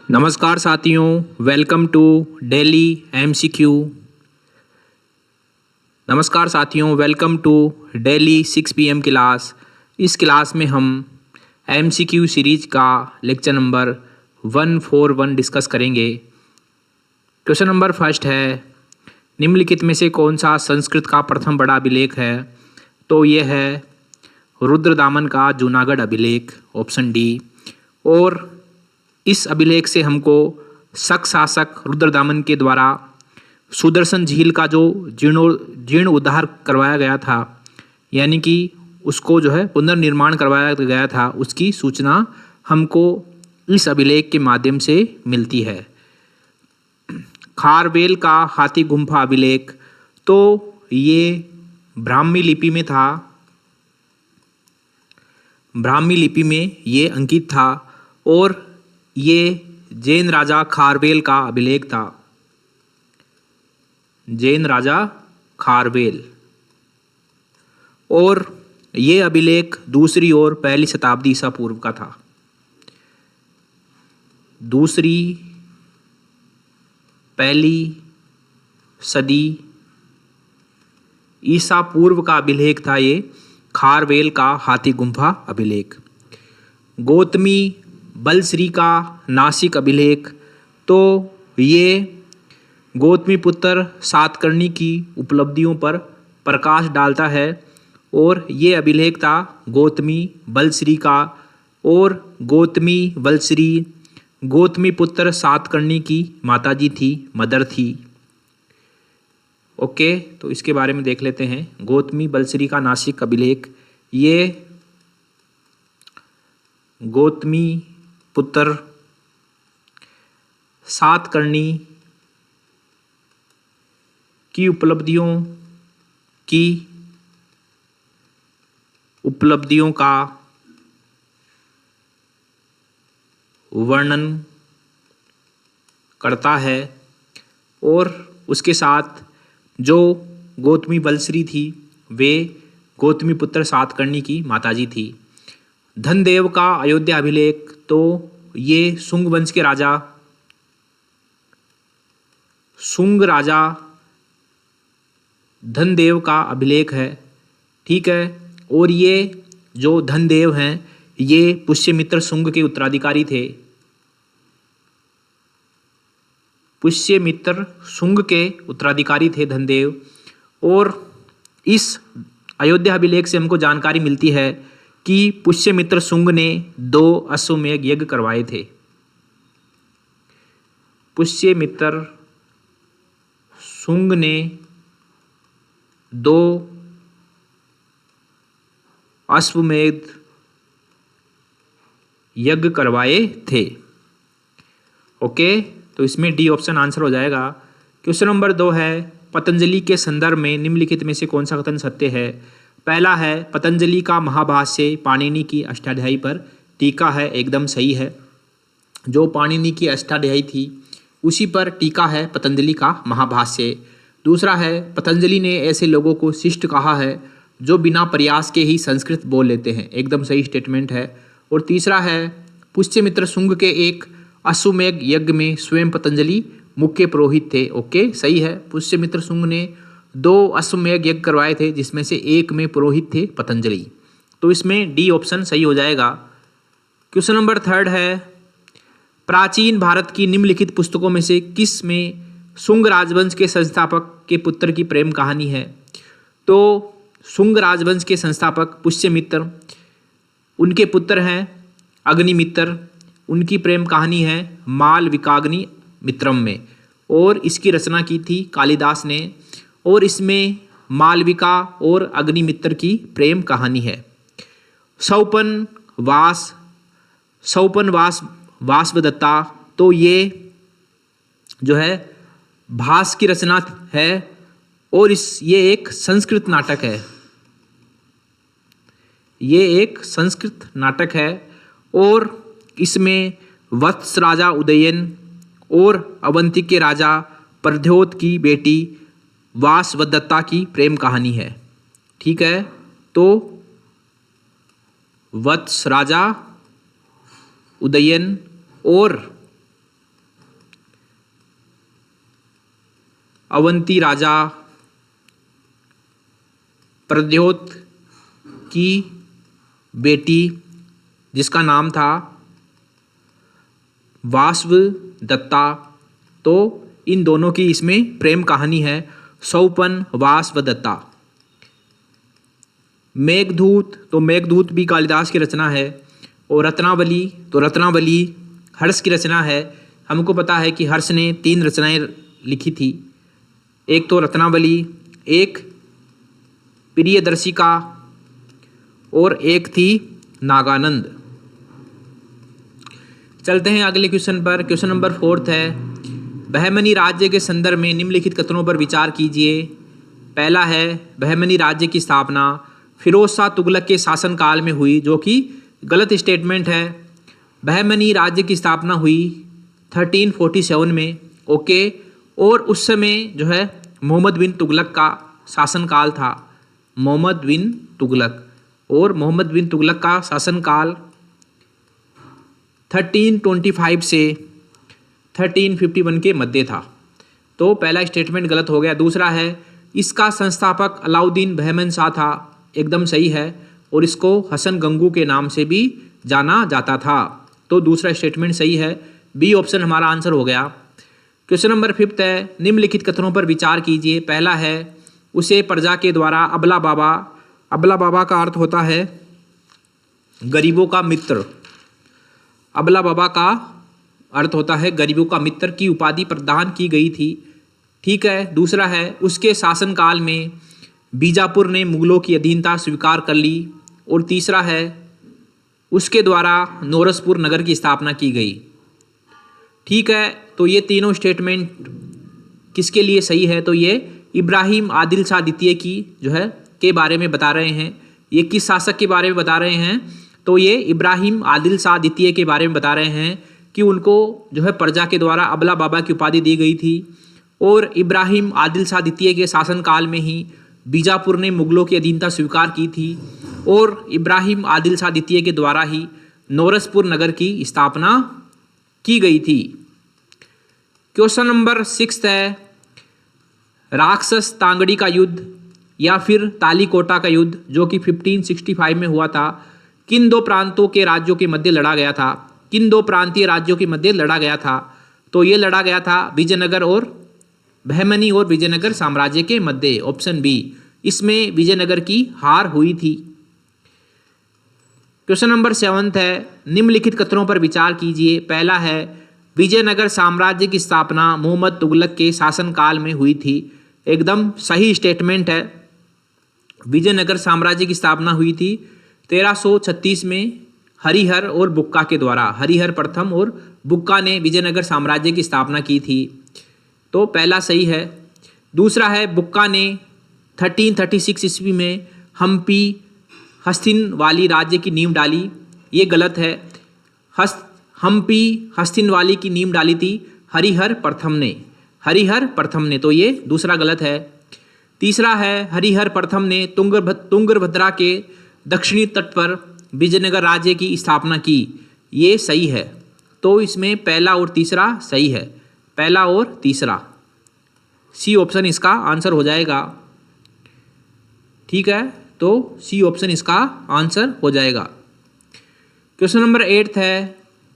नमस्कार साथियों, welcome to daily MCQ. नमस्कार साथियों, welcome to daily 6 PM class. इस क्लास में हम एमसीक्यू सीरीज का लेक्चर नंबर 141 डिस्कस करेंगे। क्वेश्चन नंबर फर्स्ट है, निम्नलिखित में से कौन सा संस्कृत का प्रथम बड़ा अभिलेख है? तो ये है रुद्रदामन का जूनागढ़ अभिलेख, ऑप्शन डी। और इस अभिलेख से हमको शक शासक रुद्रदामन के द्वारा सुदर्शन झील का जो जीर्ण उद्धार करवाया गया था, यानी कि उसको जो है पुनर्निर्माण करवाया गया था, उसकी सूचना हमको इस अभिलेख के माध्यम से मिलती है। खारवेल का हाथी गुम्फा अभिलेख, तो ये ब्राह्मी लिपि में था, ब्राह्मी लिपि में ये अंकित था और ये जैन राजा खारवेल का अभिलेख था। जैन राजा खारवेल। और ये अभिलेख दूसरी और पहली शताब्दी ईसा पूर्व का था। दूसरी पहली सदी ईसा पूर्व का अभिलेख था ये खारवेल का हाथी गुम्फा अभिलेख। गौतमी बलश्री का नासिक अभिलेख, तो ये गौतमी पुत्र सातकर्णी की उपलब्धियों पर प्रकाश डालता है और ये अभिलेख था गौतमी बलश्री का। और गौतमी बलश्री गौतमी पुत्र सातकर्णी की माताजी थी, मदर थी। ओके, तो इसके बारे में देख लेते हैं। गौतमी बलश्री का नासिक अभिलेख, ये गौतमी पुत्र सातकर्णी की उपलब्धियों का वर्णन करता है। और उसके साथ जो गौतमी बलश्री थी वे गौतमी पुत्र सातकर्णी की माताजी थी। धनदेव का अयोध्या अभिलेख, तो ये शुंग वंश के राजा शुंग राजा धनदेव का अभिलेख है, ठीक है। और ये जो धनदेव हैं ये पुष्यमित्र शुंग के उत्तराधिकारी थे। पुष्यमित्र शुंग के उत्तराधिकारी थे धनदेव। और इस अयोध्या अभिलेख से हमको जानकारी मिलती है कि पुष्यमित्र शुंग ने 2 अश्वमेध यज्ञ करवाए थे। पुष्यमित्र शुंग ने 2 अश्वमेध यज्ञ करवाए थे। ओके, तो इसमें डी ऑप्शन आंसर हो जाएगा। क्वेश्चन नंबर 2 है, पतंजलि के संदर्भ में निम्नलिखित में से कौन सा कथन सत्य है? पहला है, पतंजलि का महाभाष्य पाणिनि की अष्टाध्यायी पर टीका है, एकदम सही है। जो पाणिनि की अष्टाध्यायी थी उसी पर टीका है पतंजलि का महाभाष्य। दूसरा है, पतंजलि ने ऐसे लोगों को शिष्ट कहा है जो बिना प्रयास के ही संस्कृत बोल लेते हैं, एकदम सही स्टेटमेंट है। और तीसरा है, पुष्यमित्र शुंग के एक अश्वमेध यज्ञ में स्वयं पतंजलि मुख्य पुरोहित थे। ओके, सही है। पुष्यमित्र शुंग ने 2 अश्वमेध यज्ञ करवाए थे जिसमें से एक में पुरोहित थे पतंजलि, तो इसमें डी ऑप्शन सही हो जाएगा। क्वेश्चन नंबर 3 है, प्राचीन भारत की निम्नलिखित पुस्तकों में से किस में शुंग राजवंश के संस्थापक के पुत्र की प्रेम कहानी है? तो शुंग राजवंश के संस्थापक पुष्यमित्र, उनके पुत्र हैं अग्निमित्र, उनकी प्रेम कहानी है मालविकाग्नि मित्रम में। और इसकी रचना की थी कालिदास ने। और इसमें मालविका और अग्निमित्र की प्रेम कहानी है। सौपन वासवदत्ता, तो ये जो है भास की रचना है और ये एक संस्कृत नाटक है। ये एक संस्कृत नाटक है और इसमें वत्स राजा उदयन और अवंती के राजा प्रद्योत की बेटी वासवदत्ता की प्रेम कहानी है, ठीक है। तो वत्स राजा उदयन और अवंती राजा प्रद्योत की बेटी जिसका नाम था वासवदत्ता। तो इन दोनों की इसमें प्रेम कहानी है, सौपन वासवदत्ता। मेघदूत, तो मेघदूत भी कालिदास की रचना है। और रत्नावली, तो रत्नावली हर्ष की रचना है। हमको पता है कि हर्ष ने 3 रचनाएं लिखी थी, एक तो रत्नावली, एक प्रियदर्शिका और एक थी नागानंद। चलते हैं अगले क्वेश्चन पर। क्वेश्चन नंबर 4 है, बहमनी राज्य के संदर्भ में निम्नलिखित कथनों पर विचार कीजिए। पहला है, बहमनी राज्य की स्थापना फिरोज शाह तुगलक के शासनकाल में हुई, जो कि गलत स्टेटमेंट है। बहमनी राज्य की स्थापना हुई 1347 में, ओके। और उस समय जो है मोहम्मद बिन तुगलक का शासनकाल था, मोहम्मद बिन तुगलक। और मोहम्मद बिन तुगलक का शासनकाल 1325 से 1351 के मध्य था। तो पहला स्टेटमेंट गलत हो गया। दूसरा है, इसका संस्थापक अलाउद्दीन बहमन शाह था, एकदम सही है। और इसको हसन गंगू के नाम से भी जाना जाता था। तो दूसरा स्टेटमेंट सही है, बी ऑप्शन हमारा आंसर हो गया। क्वेश्चन नंबर 5 है, निम्नलिखित कथनों पर विचार कीजिए। पहला है, उसे प्रजा के द्वारा अबला बाबा, अबला बाबा का अर्थ होता है गरीबों का मित्र, अबला बाबा का अर्थ होता है गरीबों का मित्र की उपाधि प्रदान की गई थी, ठीक है। दूसरा है, उसके शासनकाल में बीजापुर ने मुगलों की अधीनता स्वीकार कर ली। और तीसरा है, उसके द्वारा नौरसपुर नगर की स्थापना की गई, ठीक है। तो ये तीनों स्टेटमेंट किसके लिए सही है? तो ये इब्राहिम आदिल शाह द्वितीय की जो है के बारे में बता रहे हैं। ये किस शासक के बारे में बता रहे हैं? तो ये इब्राहिम आदिल शाह द्वितीय के बारे में बता रहे हैं कि उनको जो है प्रजा के द्वारा अबला बाबा की उपाधि दी गई थी। और इब्राहिम आदिल शाह द्वितीय के शासनकाल में ही बीजापुर ने मुगलों की अधीनता स्वीकार की थी। और इब्राहिम आदिल शाह द्वितीय के द्वारा ही नौरसपुर नगर की स्थापना की गई थी। क्वेश्चन नंबर 6 है, राक्षस तांगड़ी का युद्ध या फिर तालीकोटा का युद्ध जो कि 1565 में हुआ था, किन दो प्रांतों के राज्यों के मध्य लड़ा गया था? किन दो प्रांतीय राज्यों के मध्य लड़ा गया था? तो ये लड़ा गया था विजयनगर और बहमनी और विजयनगर साम्राज्य के मध्य, ऑप्शन बी। इसमें विजयनगर की हार हुई थी। क्वेश्चन नंबर 7 है, निम्नलिखित कथनों पर विचार कीजिए। पहला है, विजयनगर साम्राज्य की स्थापना मोहम्मद तुगलक के शासनकाल में हुई थी, एकदम सही स्टेटमेंट है। विजयनगर साम्राज्य की स्थापना हुई थी 1336 में हरिहर और बुक्का के द्वारा। हरिहर प्रथम और बुक्का ने विजयनगर साम्राज्य की स्थापना की थी, तो पहला सही है। दूसरा है, बुक्का ने 1336 ईस्वी में हम्पी हस्तिनवाली राज्य की नींव डाली, ये गलत है। हम्पी हस्तिनवाली की नींव डाली थी हरिहर प्रथम ने, हरिहर प्रथम ने, तो ये दूसरा गलत है। तीसरा है, हरिहर प्रथम ने तुंगभद्रा के दक्षिणी तट पर विजयनगर राज्य की स्थापना की, ये सही है। तो इसमें पहला और तीसरा सही है, पहला और तीसरा, सी ऑप्शन इसका आंसर हो जाएगा, ठीक है। तो सी ऑप्शन इसका आंसर हो जाएगा। क्वेश्चन नंबर 8 है,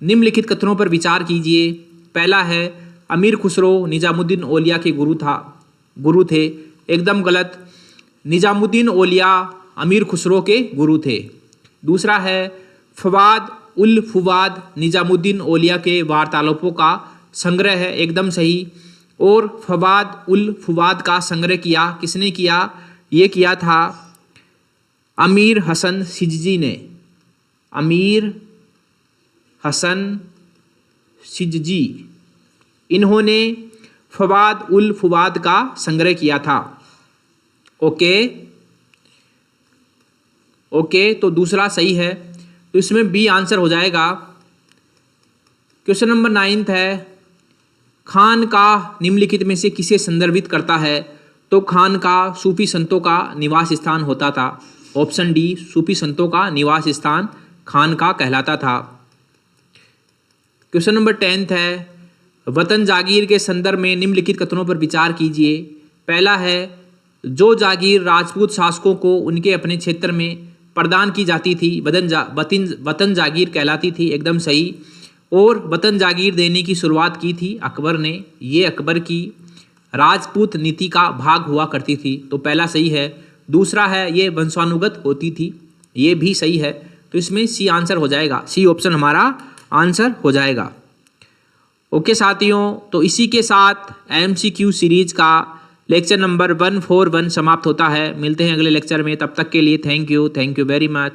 निम्नलिखित कथनों पर विचार कीजिए। पहला है, अमीर खुसरो निजामुद्दीन औलिया के गुरु थे, एकदम गलत। निजामुद्दीन औलिया अमीर खुसरो के गुरु थे। दूसरा है, फवाद उल फुवाद निजामुद्दीन औलिया के वार्तालापों का संग्रह है, एकदम सही। और फवाद उल फुवाद का संग्रह किया किसने किया? ये किया था अमीर हसन सिजजी ने, अमीर हसन सिजजी, इन्होंने फवाद उल फुवाद का संग्रह किया था, ओके ओके। तो दूसरा सही है, तो इसमें बी आंसर हो जाएगा। क्वेश्चन नंबर 9 है, खानकाह निम्नलिखित में से किसे संदर्भित करता है? तो खानकाह सूफी संतों का निवास स्थान होता था, ऑप्शन डी, सूफी संतों का निवास स्थान खानकाह कहलाता था। क्वेश्चन नंबर 10 है, वतन जागीर के संदर्भ में निम्नलिखित कथनों पर विचार कीजिए। पहला है, जो जागीर राजपूत शासकों को उनके अपने क्षेत्र में प्रदान की जाती थी वतन जागीर कहलाती थी, एकदम सही। और वतन जागीर देने की शुरुआत की थी अकबर ने, ये अकबर की राजपूत नीति का भाग हुआ करती थी, तो पहला सही है। दूसरा है, ये वंशानुगत होती थी, ये भी सही है। तो इसमें सी आंसर हो जाएगा, सी ऑप्शन हमारा आंसर हो जाएगा। ओके साथियों, तो इसी के साथ MCQ सीरीज का लेक्चर नंबर 141 समाप्त होता है। मिलते हैं अगले लेक्चर में, तब तक के लिए थैंक यू वेरी मच।